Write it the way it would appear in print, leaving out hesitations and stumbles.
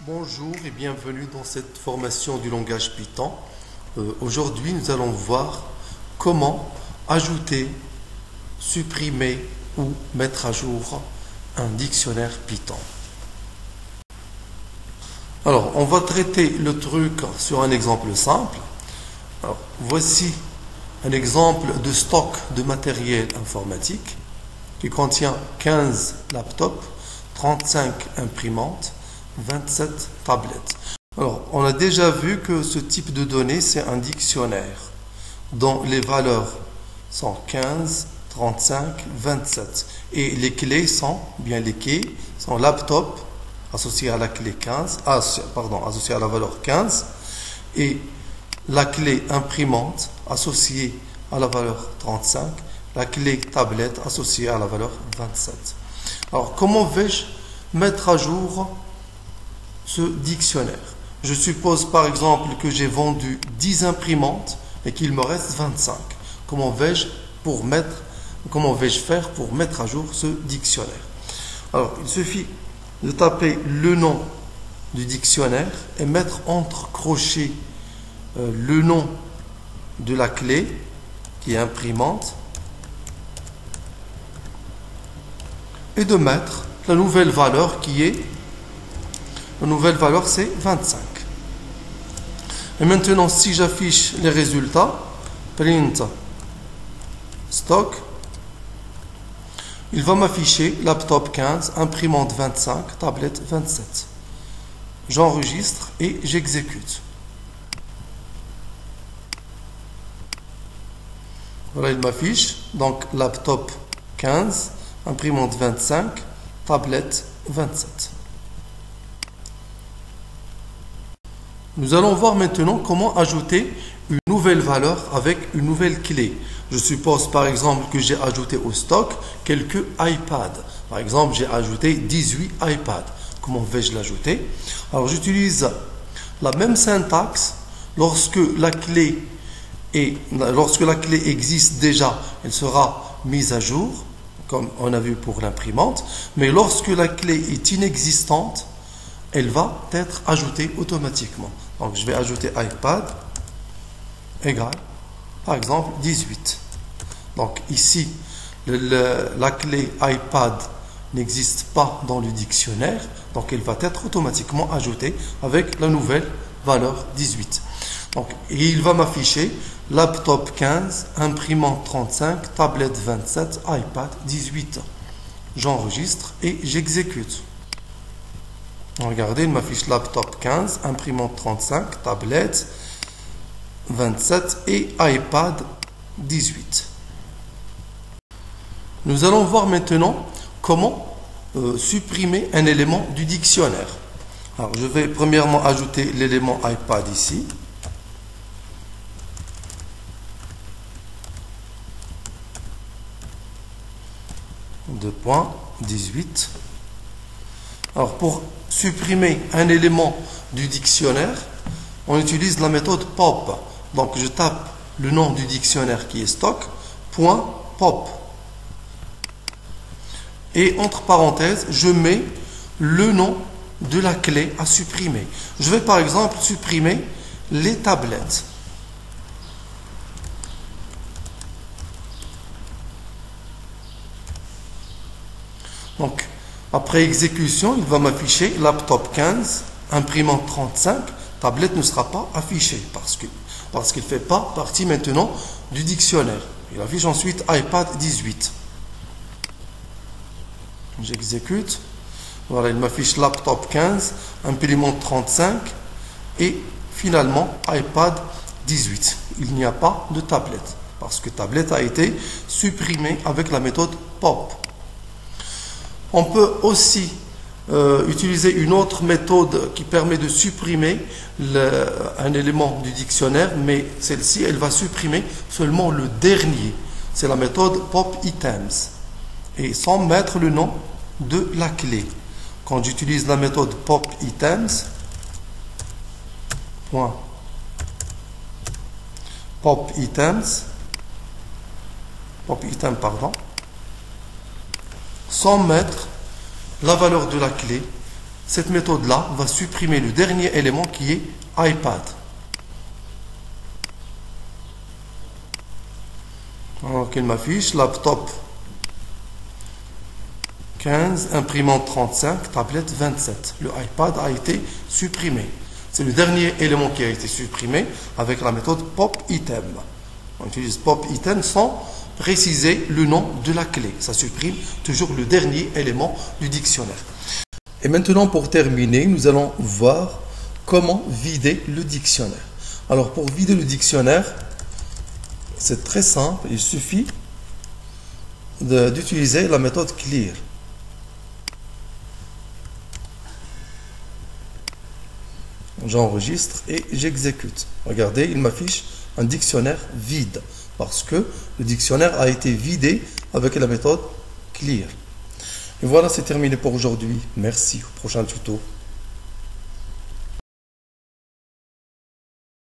Bonjour et bienvenue dans cette formation du langage Python. Aujourd'hui, nous allons voir comment ajouter, supprimer ou mettre à jour un dictionnaire Python. Alors, on va traiter le truc sur un exemple simple. Alors, voici un exemple de stock de matériel informatique qui contient 15 laptops, 35 imprimantes, 27 tablettes. Alors, on a déjà vu que ce type de données, c'est un dictionnaire dont les valeurs sont 15, 35, 27. Et les clés sont laptop associé à la clé 15, associé à la valeur 15, et la clé imprimante associée à la valeur 35, la clé tablette associée à la valeur 27. Alors, comment vais-je mettre à jour ce dictionnaire? Je suppose par exemple que j'ai vendu 10 imprimantes et qu'il me reste 25. Comment vais-je faire pour mettre à jour ce dictionnaire? Alors, il suffit de taper le nom du dictionnaire et mettre entre crochets le nom de la clé qui est imprimante et de mettre la nouvelle valeur c'est 25. Et maintenant, si j'affiche les résultats, print stock, il va m'afficher laptop 15, imprimante 25, tablette 27. J'enregistre et j'exécute. Voilà, il m'affiche donc laptop 15, imprimante 25, tablette 27. Nous allons voir maintenant comment ajouter une nouvelle valeur avec une nouvelle clé. Je suppose par exemple que j'ai ajouté au stock quelques iPads. Par exemple, j'ai ajouté 18 iPads. Comment vais-je l'ajouter? Alors, j'utilise la même syntaxe lorsque la clé existe déjà, elle sera mise à jour, comme on a vu pour l'imprimante. Mais lorsque la clé est inexistante, elle va être ajoutée automatiquement. Donc, je vais ajouter iPad égale, par exemple, 18. Donc, ici, la clé iPad n'existe pas dans le dictionnaire. Donc, elle va être automatiquement ajoutée avec la nouvelle valeur 18. Donc, et il va m'afficher laptop 15, imprimante 35, tablette 27, iPad 18. J'enregistre et j'exécute. Regardez, il m'affiche laptop 15, imprimante 35, tablette 27 et iPad 18. Nous allons voir maintenant comment supprimer un élément du dictionnaire. Alors, je vais premièrement ajouter l'élément iPad ici. Deux points, 18. Alors, pour supprimer un élément du dictionnaire, on utilise la méthode pop. Donc, je tape le nom du dictionnaire qui est stock, point pop. Et entre parenthèses, je mets le nom de la clé à supprimer. Je vais par exemple supprimer les tablettes. Donc, après exécution, il va m'afficher laptop 15, imprimante 35, tablette ne sera pas affichée parce qu'il ne fait pas partie maintenant du dictionnaire. Il affiche ensuite iPad 18. J'exécute. Voilà, il m'affiche laptop 15, imprimante 35 et finalement iPad 18. Il n'y a pas de tablette parce que tablette a été supprimée avec la méthode pop. On peut aussi utiliser une autre méthode qui permet de supprimer un élément du dictionnaire, mais celle-ci, elle va supprimer seulement le dernier. C'est la méthode pop items, et sans mettre le nom de la clé. Quand j'utilise la méthode pop items, sans mettre la valeur de la clé, Cette méthode-là va supprimer le dernier élément qui est iPad. Alors qu'il m'affiche laptop 15, imprimante 35, tablette 27. Le iPad a été supprimé. C'est le dernier élément qui a été supprimé avec la méthode pop-item. On utilise pop-item sans préciser le nom de la clé. Ça supprime toujours le dernier élément du dictionnaire. Et maintenant, pour terminer, nous allons voir comment vider le dictionnaire. Alors, pour vider le dictionnaire, c'est très simple. Il suffit d'utiliser la méthode clear. J'enregistre et j'exécute. Regardez, il m'affiche un dictionnaire vide parce que le dictionnaire a été vidé avec la méthode clear. Et voilà, c'est terminé pour aujourd'hui. Merci. Au prochain tuto.